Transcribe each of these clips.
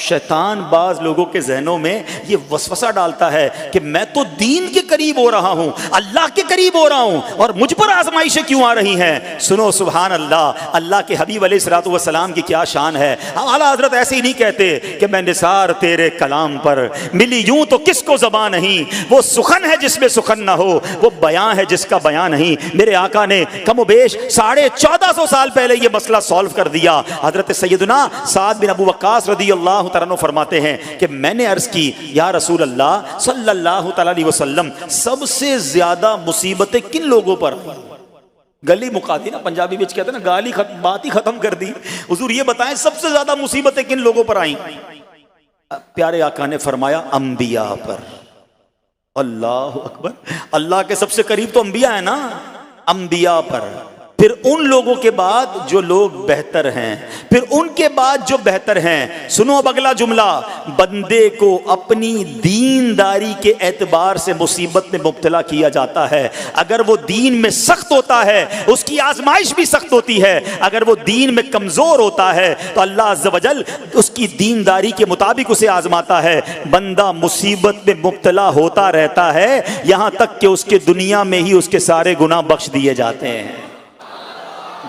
शैतान बाज लोगों के जहनों में ये वसवसा डालता है कि मैं तो दीन के करीब हो रहा हूं, अल्लाह के करीब हो रहा हूं, और मुझ पर आजमाइशें क्यों आ रही हैं। सुनो सुभान अल्लाह, अल्लाह के हबीब अलैहिस्सलातु वस्सलाम की क्या शान है। आला हजरत ऐसे ही नहीं कहते कि मैं निसार तेरे कलाम पर, मिली यूं तो किसको ज़बान नहीं, वो सुखन है जिसमें सुखन ना हो, वो बयां है जिसका बयां नहीं। मेरे आका ने कमोबेश 1450 साल पहले ये मसला सॉल्व कर दिया। हजरत सैयदना साद बिन अबू वक्कास रदियल्लाहु तआला अन्हु फरमाते हैं कि मैंने अर्ज की, या रसूल अल्लाह सल्लल्लाहु तआला अलैहि वसल्लम, सबसे ज्यादा मुसीबतें किन लोगों पर आई। गली मुका दी ना, पंजाबी में कहते हैं ना, गाली बात ही खत्म कर दी। हुजूर ये बताएं सबसे ज्यादा मुसीबतें किन लोगों पर आई। प्यारे आका ने फरमाया अंबिया पर। अल्लाह अकबर, अल्लाह के सबसे करीब तो अंबिया है ना, अंबिया पर, फिर उन लोगों के बाद जो लोग बेहतर हैं, फिर उनके बाद जो बेहतर हैं। सुनो अब अगला जुमला, बंदे को अपनी दीनदारी के एतबार से मुसीबत में मुब्तला किया जाता है। अगर वो दीन में सख्त होता है उसकी आजमाइश भी सख्त होती है, अगर वो दीन में कमजोर होता है तो अल्लाह अज़्ज़ व जल उसकी दीनदारी के मुताबिक उसे आजमाता है। बंदा मुसीबत में मुब्तला होता रहता है यहां तक कि उसके दुनिया में ही उसके सारे गुनाह बख्श दिए जाते हैं।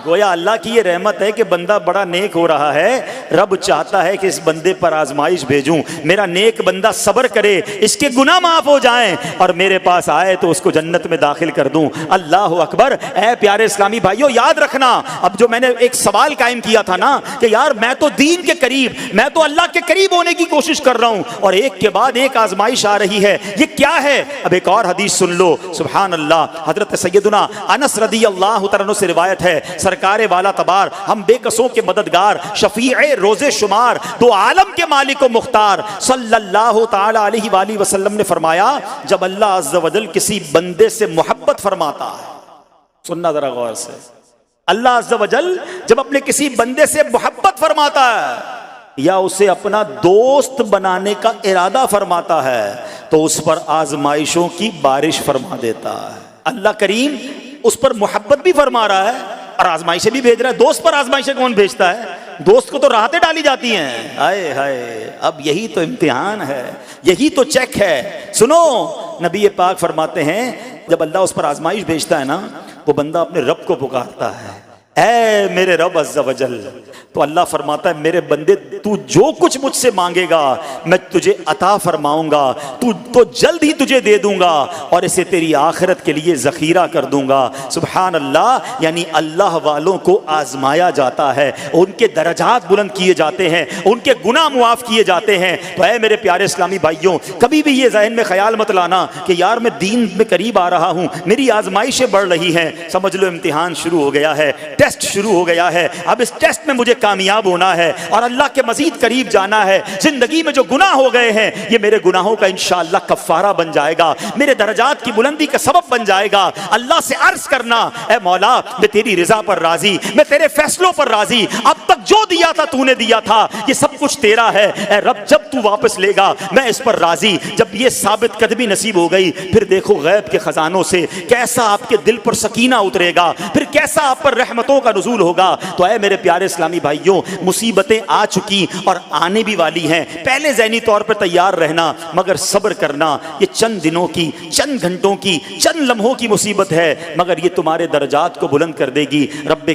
गोया अल्लाह की ये रहमत है कि बंदा बड़ा नेक हो रहा है, रब चाहता है कि इस बंदे पर आजमाइश भेजूं, मेरा नेक बंदा सब्र करे, इसके गुनाह माफ हो जाएं और मेरे पास आए तो उसको जन्नत में दाखिल कर दूं। अल्लाह अकबर। ऐ प्यारे इस्लामी भाइयों, याद रखना, अब जो मैंने एक सवाल कायम किया था ना कि यार मैं तो दीन के करीब, मैं तो अल्लाह के करीब होने की कोशिश कर रहा हूं और एक के बाद एक आजमाइश आ रही है, ये क्या है। अब एक और हदीस सुन लो, सुभान अल्लाह। हजरत सैयदना अनस रदियल्लाहु तआला अन्हु से रिवायत है, सरकारे वाला तबार, हम बेकसों के मददगार, शफीए रोजे शुमार, दो आलम के मालिक व मुख्तार सल्लल्लाहु ताला अलैहि वसल्लम ने फरमाया, जब अल्लाह अज़्ज़ व जल किसी बंदे से मोहब्बत फरमाता है, सुनना जरा गौर से, अल्लाह अज़्ज़ व जल जब अपने किसी बंदे से मोहब्बत फरमाता है या उसे अपना दोस्त बनाने का इरादा फरमाता है तो उस पर आजमाइशों की बारिश फरमा देता है। अल्लाह करीम उस पर मोहब्बत भी फरमा रहा है और आजमाइशें भी भेज रहा है। दोस्त पर आजमाइशें कौन भेजता है? दोस्त को तो राहतें डाली जाती हैं। हाय हाय, अब यही तो इम्तिहान है, यही तो चेक है। सुनो, नबी पाक फरमाते हैं जब अल्लाह उस पर आजमाइश भेजता है ना, वो बंदा अपने रब को पुकारता है, ऐ मेरे रब अज़्ज़ व जल। तो अल्लाह फरमाता है, मेरे बंदे तू जो कुछ मुझसे मांगेगा मैं तुझे अता फरमाऊंगा, तू तो जल्द ही तुझे दे दूंगा और इसे तेरी आखिरत के लिए ज़ख़ीरा कर दूंगा। सुभान अल्लाह। यानी अल्लाह वालों को आजमाया जाता है, उनके दरजात बुलंद किए जाते हैं, उनके गुनाह मुआफ़ किए जाते हैं। तो ऐ मेरे प्यारे इस्लामी भाइयों, कभी भी ये ज़हन में ख्याल मत लाना कि यार मैं दीन में करीब आ रहा हूँ, मेरी आजमाइशें बढ़ रही हैं। समझ लो इम्तिहान शुरू हो गया है, टेस्ट शुरू हो गया है। अब इस टेस्ट में मुझे कामयाब होना है और अल्लाह के मजीद करीब जाना है। जिंदगी में जो गुनाह हो गए हैं ये मेरे गुनाहों का इंशाअल्लाह कफ़ारा बन जाएगा, मेरे दरजात की बुलंदी का सबब बन जाएगा। अल्लाह से अर्ज करना, ऐ मौला मैं तेरी रिजा पर राजी, मैं तेरे फैसलों पर राजी, अब तक जो दिया था तूने दिया था, ये सब कुछ तेरा है। ऐ रब जब तू वापस लेगा मैं इस पर राजी। जब ये साबित कदमी नसीब हो गई, फिर देखो गैब के खजानों से कैसा आपके दिल पर सकीना उतरेगा, फिर कैसा आप पर रहमतों का नुज़ूल होगा। तो ऐ मेरे प्यारे इस्लामी भाइयों, मुसीबतें आ चुकी और आने भी वाली हैं। पहले ज़हनी तौर पर तैयार रहना, मगर सब्र करना। ये चंद दिनों की, चंद घंटों की, चंद लम्हों की मुसीबत है, मगर ये तुम्हारे दर्जात को बुलंद कर देगी। रब्बे